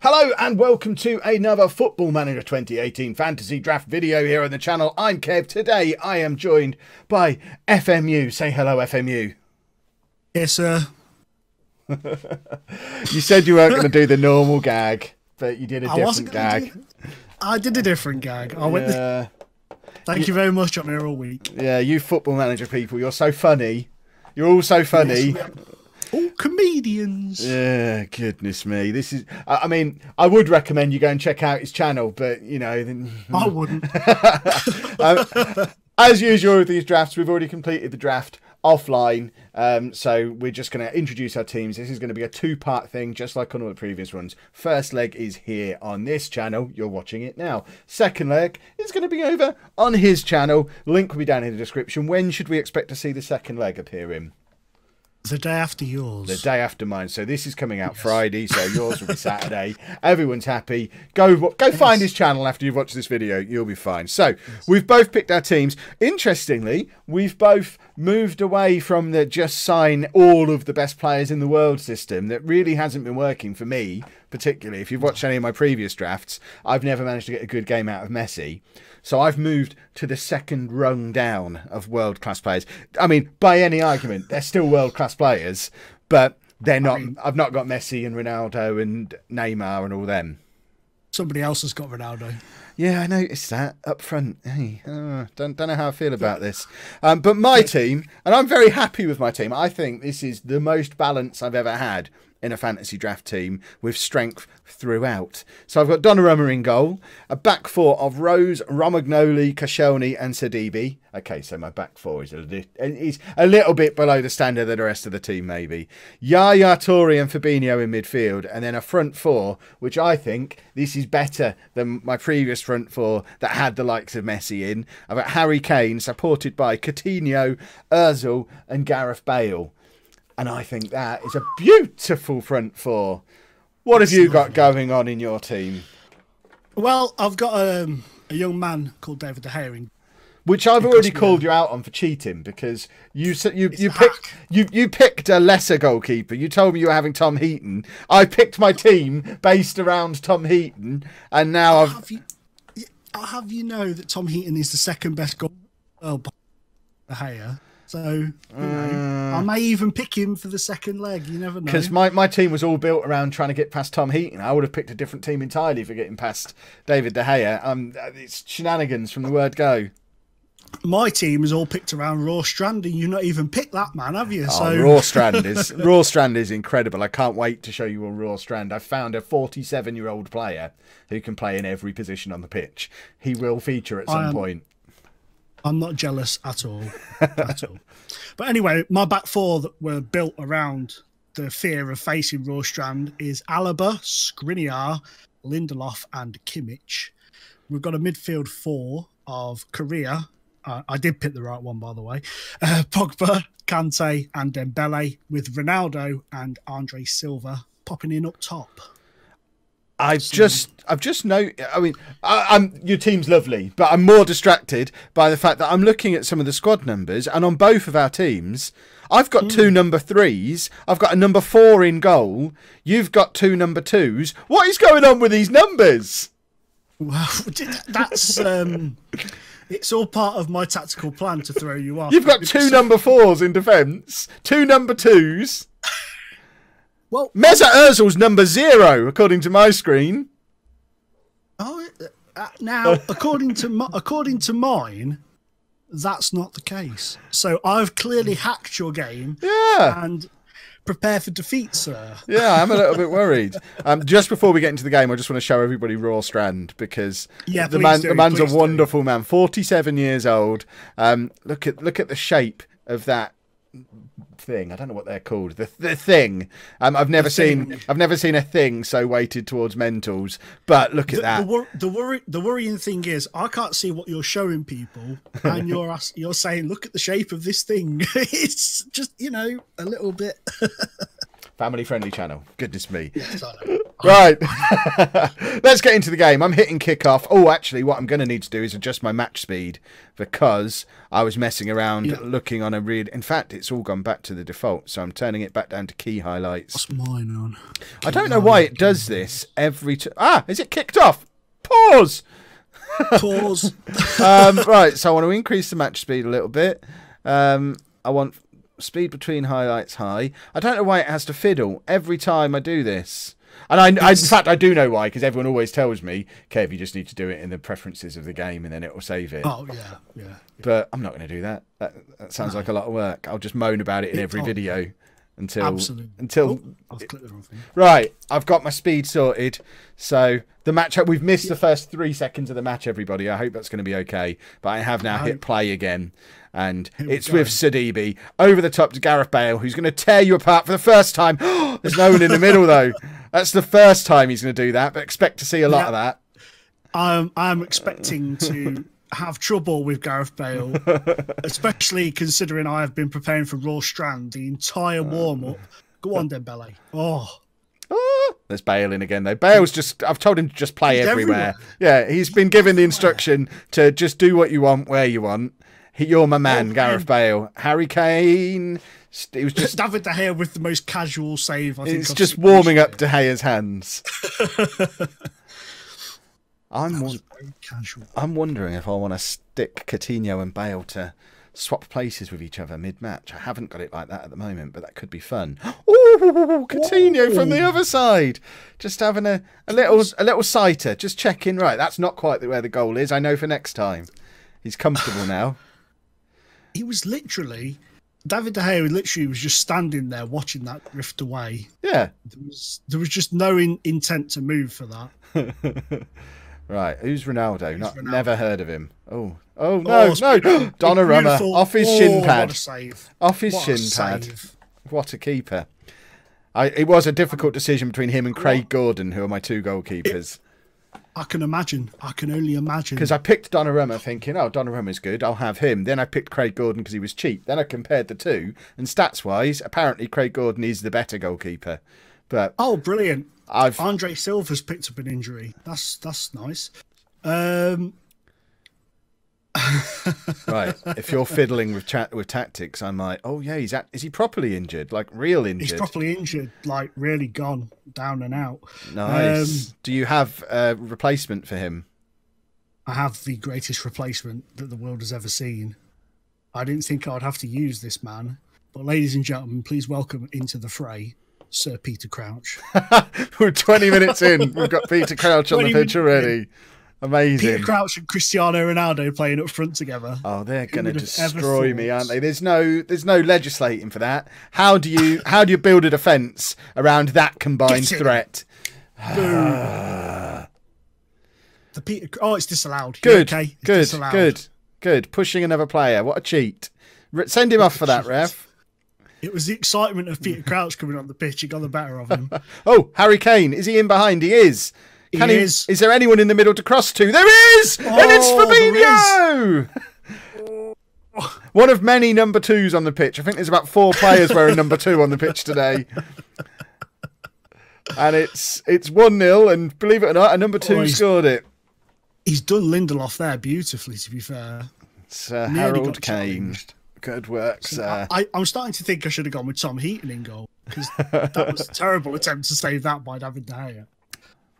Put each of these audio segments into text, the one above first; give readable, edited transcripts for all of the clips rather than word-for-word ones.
Hello and welcome to another Football Manager 2018 Fantasy Draft video here on the channel. I'm Kev. Today I am joined by FMU. Say hello, FMU. Yes, sir. You said you weren't going to do the normal gag, but you did a different gag. I did a different gag. I went. Thank you very much. I'm here all week. Yeah, you Football Manager people, you're so funny. You're all so funny. Yes, all comedians. Yeah, goodness me. This is. I mean, I would recommend you go and check out his channel, but you know, then I wouldn't. As usual with these drafts, we've already completed the draft offline, so we're just going to introduce our teams. This is going to be a two-part thing, just like on all the previous ones. First leg is here on this channel. You're watching it now. Second leg is going to be over on his channel. Link will be down in the description. When should we expect to see the second leg appearing? The day after yours. The day after mine. So this is coming out Friday, so yours will be Saturday. Everyone's happy. Go find his channel after you've watched this video. You'll be fine. So we've both picked our teams. Interestingly, we've both moved away from the just sign all of the best players in the world system that really hasn't been working for me, particularly. If you've watched any of my previous drafts, I've never managed to get a good game out of Messi. So I've moved to the second rung down of world-class players. I mean, by any argument, they're still world-class players, but they're not. I've not got Messi and Ronaldo and Neymar and all them. Somebody else has got Ronaldo. Yeah, I noticed that up front. Hey, don't know how I feel about this. But my team, and I'm very happy with my team. I think this is the most balance I've ever had in a fantasy draft team, with strength throughout. So I've got Donnarumma in goal, a back four of Rose, Romagnoli, Koscielny and Sidibe. Okay, so my back four is a little bit below the standard of the rest of the team, maybe. Yaya Toure and Fabinho in midfield, and then a front four, which I think this is better than my previous front four that had the likes of Messi in. I've got Harry Kane, supported by Coutinho, Ozil and Gareth Bale. And I think that is a beautiful front four. What have you got going on in your team? Well, I've got a young man called David De Gea, which I've already called you out on for cheating, because you picked a lesser goalkeeper. You told me you were having Tom Heaton. I picked my team based around Tom Heaton, and now I'll have you know that Tom Heaton is the second best goalkeeper De Gea. So, you know, I may even pick him for the second leg. You never know. Because my team was all built around trying to get past Tom Heaton. I would have picked a different team entirely for getting past David De Gea. It's shenanigans from the word go. My team is all picked around Raw Strand, and you've not even picked that man, have you? So Raw Strand is incredible. I can't wait to show you on Raw Strand. I've found a 47-year-old player who can play in every position on the pitch. He will feature at some point. I'm not jealous at all. At all. But anyway, my back four that were built around the fear of facing Raw Strand is Alaba, Skriniar, Lindelof and Kimmich. We've got a midfield four of Korea. I did pick the right one, by the way. Pogba, Kante and Dembele, with Ronaldo and Andre Silva popping in up top. I've just noticed. I mean, your team's lovely, but I'm more distracted by the fact that I'm looking at some of the squad numbers, and on both of our teams, I've got two number 3s. I've got a number 4 in goal. You've got 2 number 2s. What is going on with these numbers? Well, that's it's all part of my tactical plan to throw you off. You've got 2 number 4s in defence, 2 number 2s. Well, Mesut Ozil's number 0, according to my screen. Oh, now according to mine, that's not the case. So I've clearly hacked your game. Yeah. And prepare for defeat, sir. Yeah, I'm a little bit worried. Just before we get into the game, I just want to show everybody Raw Strand, because the man's a wonderful man. 47 years old. Look at the shape of that thing. I don't know what they're called. The thing. I've never seen a thing so weighted towards mentals. But look at that. The worrying thing is I can't see what you're showing people, and you're saying look at the shape of this thing. It's just, you know, a little bit. Family-friendly channel. Goodness me. Yes, I know. Right. Let's get into the game. I'm hitting kickoff. Oh, actually, what I'm going to need to do is adjust my match speed because I was messing around looking on a real... In fact, it's all gone back to the default, so I'm turning it back down to key highlights. What's mine on? I don't know why it does this every... is it kicked off? Pause! Pause. Right, so I want to increase the match speed a little bit. I want speed between highlights high. I don't know why it has to fiddle every time I do this. And I in fact, I do know why, because everyone always tells me, Kev, you just need to do it in the preferences of the game and then it will save it. Oh, yeah. But I'm not going to do that. That sounds like a lot of work. I'll just moan about it in every video until... Absolutely. I've clicked the wrong thing. Right, I've got my speed sorted. So the match, we've missed the first 3 seconds of the match, everybody. I hope that's going to be okay. But I have now hit play again. And it's with Sidibe over the top to Gareth Bale, who's going to tear you apart for the first time. There's no one in the middle, though. That's the first time he's going to do that, but expect to see a lot of that. I'm expecting to have trouble with Gareth Bale, especially considering I have been preparing for Raw Strand the entire warm-up. Go on, Dembele. There's Bale in again, though. Bale's just... I've told him to just play everywhere. Yeah, he's been given the instruction to just do what you want, where you want. You're my man, Gareth Bale. Harry Kane... It was just David De Gea with the most casual save. I think it's just warming up De Gea's hands. I'm wondering if I want to stick Coutinho and Bale to swap places with each other mid-match. I haven't got it like that at the moment, but that could be fun. Oh, Coutinho from the other side, just having a little sighter, just checking. Right, that's not quite where the goal is. I know for next time. He's comfortable now. He was literally. David De Gea literally was just standing there watching that drift away. Yeah. There was just no intent to move for that. Right, who's Ronaldo? Never heard of him. Oh no, no. Donnarumma off his shin pad. What a save. Off his shin pad. What a keeper. It was a difficult decision between him and Craig Gordon, who are my 2 goalkeepers. I can imagine. I can only imagine. Because I picked Donnarumma thinking, oh, Donnarumma's good, I'll have him. Then I picked Craig Gordon because he was cheap. Then I compared the two, and stats-wise, apparently Craig Gordon is the better goalkeeper. But brilliant. Andre Silva's picked up an injury. That's nice. Right, if you're fiddling with tactics, I'm like, oh yeah, is he properly injured? Like real injured? He's properly injured, like really gone down and out. Nice. Do you have a replacement for him? I have the greatest replacement that the world has ever seen. I didn't think I'd have to use this man, but ladies and gentlemen, please welcome into the fray Sir Peter Crouch. We're 20 minutes in. We've got Peter Crouch on the pitch already. Amazing. Peter Crouch and Cristiano Ronaldo playing up front together. Oh, they're going to destroy me, aren't they? There's no legislating for that. How do you build a defence around that combined threat? The Peter. Oh, it's disallowed. Good. Okay? Good. Disallowed. Good. Pushing another player. What a cheat. Send him off for that, ref. It was the excitement of Peter Crouch coming on the pitch. It got the better of him. Oh, Harry Kane. Is he in behind? He is. Is there anyone in the middle to cross to? There is! And it's Fabinho! One of many number 2s on the pitch. I think there's about 4 players wearing number 2 on the pitch today. And it's 1-0, and believe it or not, a number 2 scored it. He's done Lindelof there beautifully, to be fair. Sir Harold Kane. Good work, sir. I'm starting to think I should have gone with Tom Heaton in goal, because that was a terrible attempt to save that by David De Gea.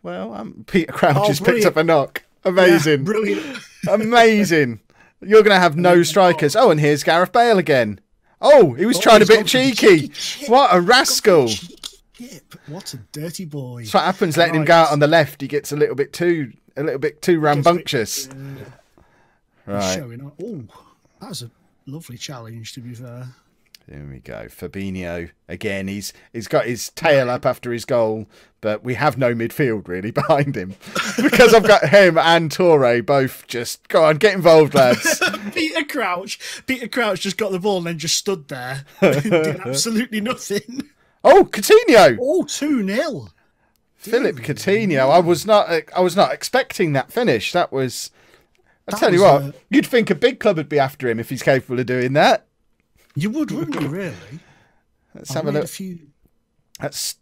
Well, Peter Crouch has picked up a knock. Amazing. Yeah, brilliant. Amazing. You're going to have no strikers. Oh, and here's Gareth Bale again. Oh, he was trying a bit cheeky. What a rascal. What a dirty boy. That's what happens letting him go out on the left. He gets a little bit too rambunctious. Right. Oh, that was a lovely challenge, to be fair. There we go. Fabinho again. He's got his tail up after his goal, but we have no midfield really behind him because I've got him and Toure both just go on, get involved, lads. Peter Crouch just got the ball and then just stood there, did absolutely nothing. Oh, Coutinho! Oh, 2-0. Philip Coutinho. I was not expecting that finish. That was. I tell you what, you'd think a big club would be after him if he's capable of doing that. You would, wouldn't you, really? Let's have a look. That's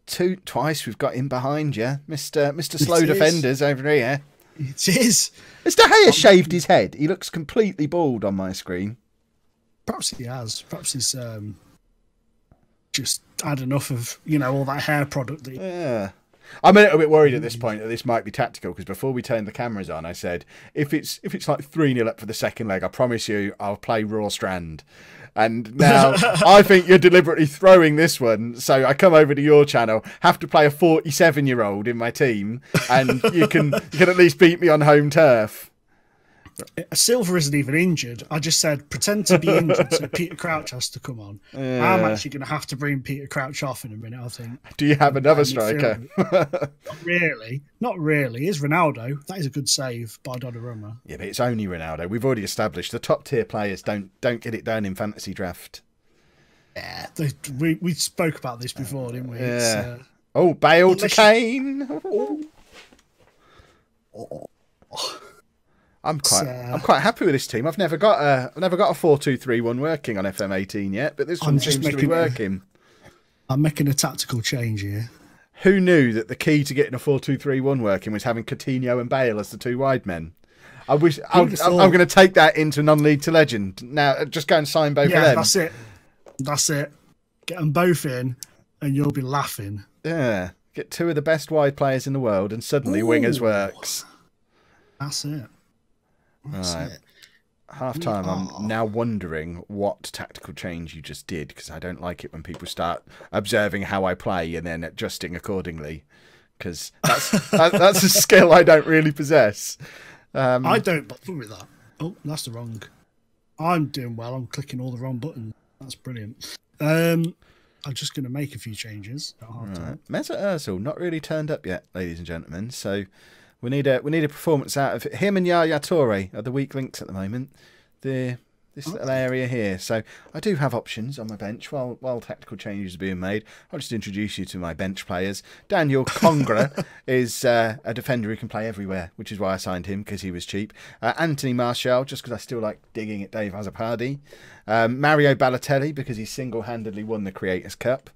twice we've got him behind you, Mr. Slow It is. Defenders over here. It is. Mr. Hayes shaved his head. He looks completely bald on my screen. Perhaps he has. Perhaps he's just had enough of, you know, all that hair product. Yeah. I'm a little bit worried at this point that this might be tactical, because before we turned the cameras on, I said, if it's like 3-0 up for the second leg, I promise you I'll play Raw Strand. And now I think you're deliberately throwing this one. So I come over to your channel, have to play a 47-year-old in my team, and you can at least beat me on home turf. Silver isn't even injured. I just said pretend to be injured so Peter Crouch has to come on. Yeah. I'm actually going to have to bring Peter Crouch off in a minute, I think. Do you have another striker? Not really. Is Ronaldo. That is a good save by Donnarumma. Yeah, but it's only Ronaldo. We've already established the top tier players don't get it done in fantasy draft. Yeah, we spoke about this before, didn't we? Yeah. Bale to Kane. I'm quite happy with this team. I've never got a 4-2-3-1 working on FM18 yet, but this one seems to be working. I'm making a tactical change here. Who knew that the key to getting a 4-2-3-1 working was having Coutinho and Bale as the two wide men? I'm going to take that into non-league to legend. Now, just go and sign both of them. Yeah, that's it. Get them both in, and you'll be laughing. Yeah, get two of the best wide players in the world, and suddenly wingers works. That's it. Right. Half time, I'm now wondering what tactical change you just did, because I don't like it when people start observing how I play and then adjusting accordingly, because that's a skill I don't really possess. I don't bother with that. Oh, that's the wrong. I'm doing well. I'm clicking all the wrong buttons. That's brilliant. I'm just going to make a few changes at half time. Mesut Ozil not really turned up yet, ladies and gentlemen. So we need a performance out of him, and Yaya Toure are the weak links at the moment. This little area here. So I do have options on my bench while tactical changes are being made. I'll just introduce you to my bench players. Daniel Congra is a defender who can play everywhere, which is why I signed him, because he was cheap. Anthony Martial, just because I still like digging at Dave Azzopardi. Mario Balotelli, because he single-handedly won the Creators Cup.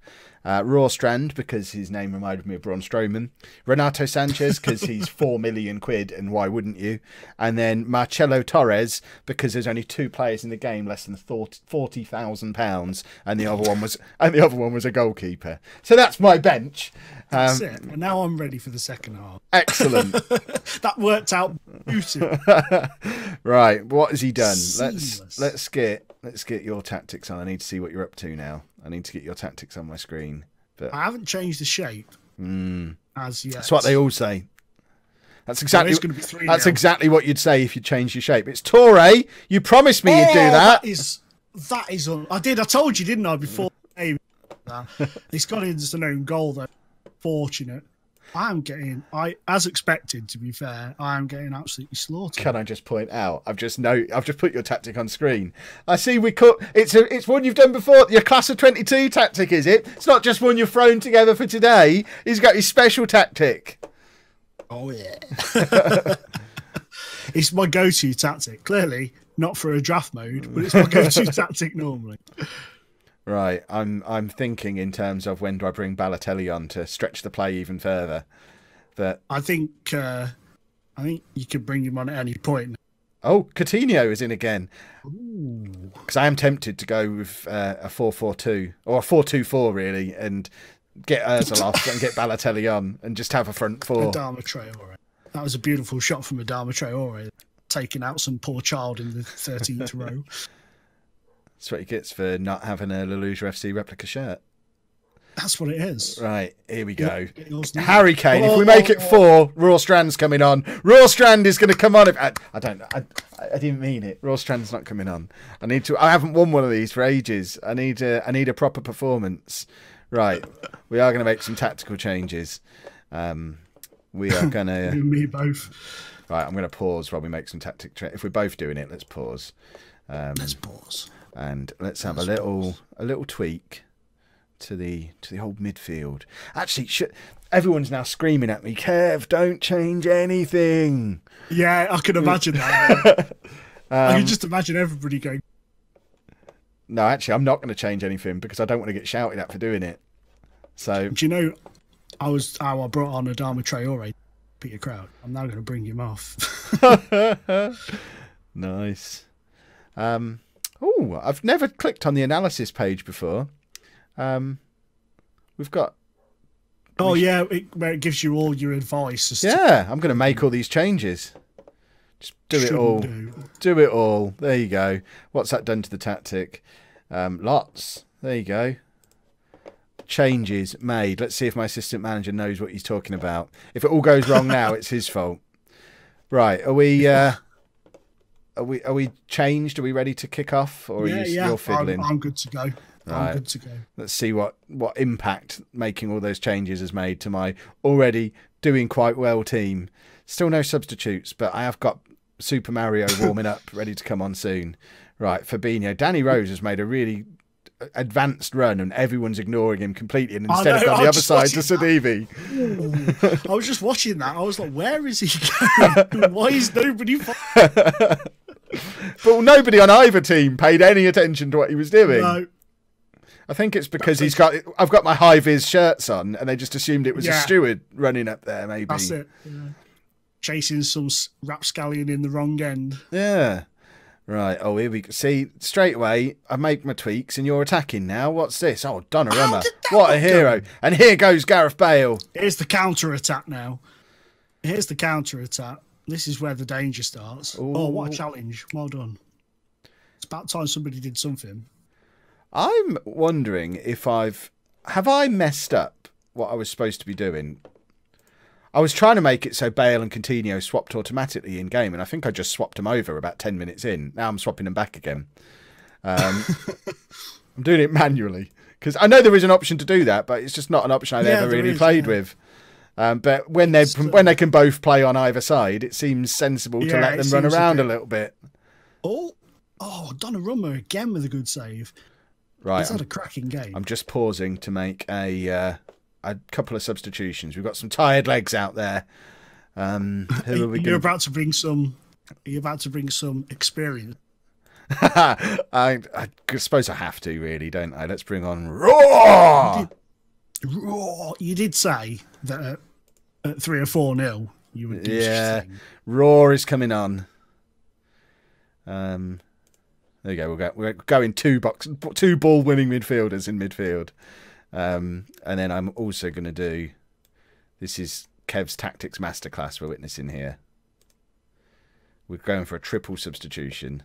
Raw Strand, because his name reminded me of Braun Strowman. Renato Sanchez, because he's 4 million quid, and why wouldn't you? And then Marcelo Torres, because there's only 2 players in the game less than £40,000, and the other one was a goalkeeper. So that's my bench. That's it. And now I'm ready for the second half. Excellent. That worked out beautifully. Right, what has he done? Seamless. Let's get your tactics on. I need to see what you're up to now. I need to get your tactics on my screen. But I haven't changed the shape as yet. That's what they all say. That's exactly It's going to be 3-0. That's exactly what you'd say if you changed your shape. It's Toure. You promised me you'd do that. That is. I did. I told you, didn't I? Before he's got his own goal though. Fortunate. As expected, to be fair, I am getting absolutely slaughtered. Can I just point out? I've just put your tactic on screen. I see it's one you've done before. Your class of 22 tactic, is it? It's not just one you've thrown together for today. He's got his special tactic. Oh yeah. It's my go-to tactic. Clearly not for a draft mode, but it's my go-to tactic normally. Right, I'm thinking in terms of when do I bring Balotelli on to stretch the play even further. But I think you could bring him on at any point. Oh, Coutinho is in again. Ooh. Because I am tempted to go with a 4-4-2 or a 4-2-4 really, and get Ozil off and get Balotelli on and just have a front four. Adama Traore. That was a beautiful shot from Adama Traore, taking out some poor child in the 13th row. That's what he gets for not having a Lollujo FC replica shirt. That's what it is. Right, here we go. Harry Kane, if we make it 4, Raw Strand's coming on. Raw Strand is going to come on. I didn't mean it. Raw Strand's not coming on. I haven't won one of these for ages. I need a proper performance. Right, we are going to make some tactical changes. We are going to... You and me both. Right, I'm going to pause while we make some tactic... If we're both doing it, let's pause. Let's pause. And let's have a little tweak to the old midfield. Actually, everyone's now screaming at me, Kev, don't change anything. Yeah, I can imagine that. I can just imagine everybody going. No, actually, I'm not going to change anything because I don't want to get shouted at for doing it. So do you know, I brought on Adama Traore, Peter Crouch. I'm now going to bring him off. Nice. Oh, I've never clicked on the analysis page before. We've got. Oh yeah, where it gives you all your advice. I'm going to make all these changes. Just do it all. Do it all. There you go. What's that done to the tactic? Lots. There you go. Changes made. Let's see if my assistant manager knows what he's talking about. If it all goes wrong now, it's his fault. Right. Are we changed? Are we ready to kick off? Or are you're fiddling? I'm good to go. Right. I'm good to go. Let's see what impact making all those changes has made to my already doing quite well team. Still no substitutes, but I have got Super Mario warming up, ready to come on soon. Right, Fabinho. Danny Rose has made a really advanced run and everyone's ignoring him completely, and instead of gone the other side to Sadivi. I was just watching that. I was like, where is he going? Why is nobody But nobody on either team paid any attention to what he was doing. No. I think it's because I've got my high vis shirts on and they just assumed it was a steward running up there, maybe. That's it. Yeah. Chasing some rapscallion in the wrong end. Yeah. Right, oh, here we go. See, straight away, I make my tweaks and you're attacking now. What's this? Oh, Donnarumma. What a hero. And here goes Gareth Bale. Here's the counter-attack now. Here's the counter-attack. This is where the danger starts. Ooh. Oh, what a challenge. Well done. It's about time somebody did something. I'm wondering if have I messed up what I was supposed to be doing? I was trying to make it so Bale and Coutinho swapped automatically in game, and I think I just swapped them over about 10 minutes in. Now I'm swapping them back again. I'm doing it manually because I know there is an option to do that, but it's just not an option I've ever really played with. But when they can both play on either side, it seems sensible to let them run around a little bit. Oh, Donnarumma again with a good save. Right, he's had a cracking game. I'm just pausing to make a couple of substitutions. We've got some tired legs out there. Who are we? You're about to bring some. You're about to bring some experience. I suppose I have to, really, don't I? Let's bring on Raw. You did say that at 3 or 4-0 you would do such a thing. Raw is coming on. There you go. We're going two ball winning midfielders in midfield. And then I'm also going to do, this is Kev's tactics masterclass we're witnessing here. We're going for a triple substitution.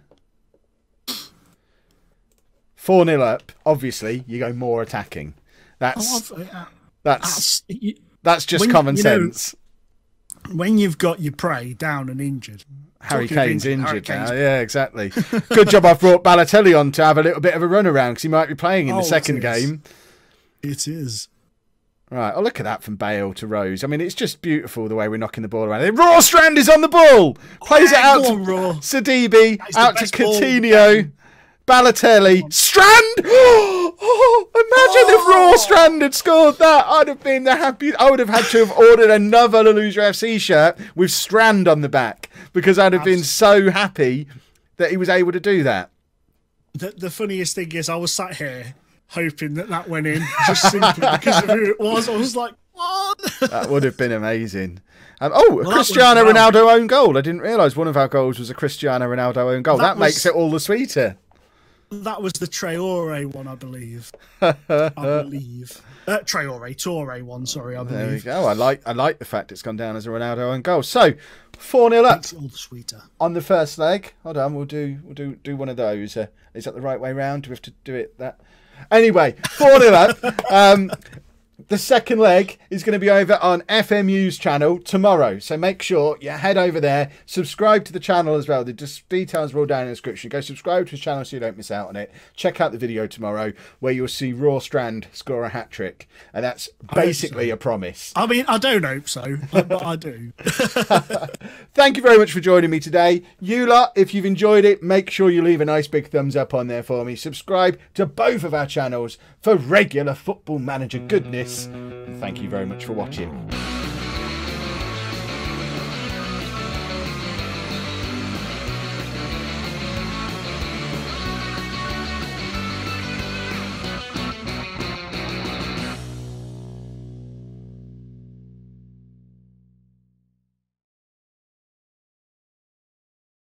4-0 up, obviously, you go more attacking. That's just common sense. When you've got your prey down and injured. Harry Kane's injured now. Yeah, exactly. Good job I've brought Balotelli on to have a little bit of a run around because he might be playing in the second game. It is. Right. Oh, look at that from Bale to Rose. I mean, it's just beautiful the way we're knocking the ball around. Raw Strand is on the ball. Plays it out to Sadibi, out to Coutinho. Balotelli. Strand! Oh, imagine if Raw Strand had scored that. I'd have been the happiest. I would have had to have ordered another Lollujo FC shirt with Strand on the back because I'd have been so happy that he was able to do that. The funniest thing is I was sat here hoping that went in just simply because of who it was. I was like, what? That would have been amazing. Cristiano Ronaldo own goal. I didn't realise one of our goals was a Cristiano Ronaldo own goal. That makes it all the sweeter. That was the Traore one, I believe. Traore one, sorry, I believe. There we go. I like the fact it's gone down as a Ronaldo own goal. So 4-0 up. Makes it all the sweeter. On the first leg. Hold on, we'll do one of those. Is that the right way round? Do we have to do it that? Anyway, 4-0 up. The second leg is going to be over on FMU's channel tomorrow. So make sure you head over there, subscribe to the channel as well. The details are all down in the description. Go subscribe to his channel so you don't miss out on it. Check out the video tomorrow where you'll see Raw Strand score a hat-trick. And that's basically a promise. I mean, I don't hope so, but I do. Thank you very much for joining me today. You lot, if you've enjoyed it, make sure you leave a nice big thumbs up on there for me. Subscribe to both of our channels for regular Football Manager goodness. And thank you very much for watching.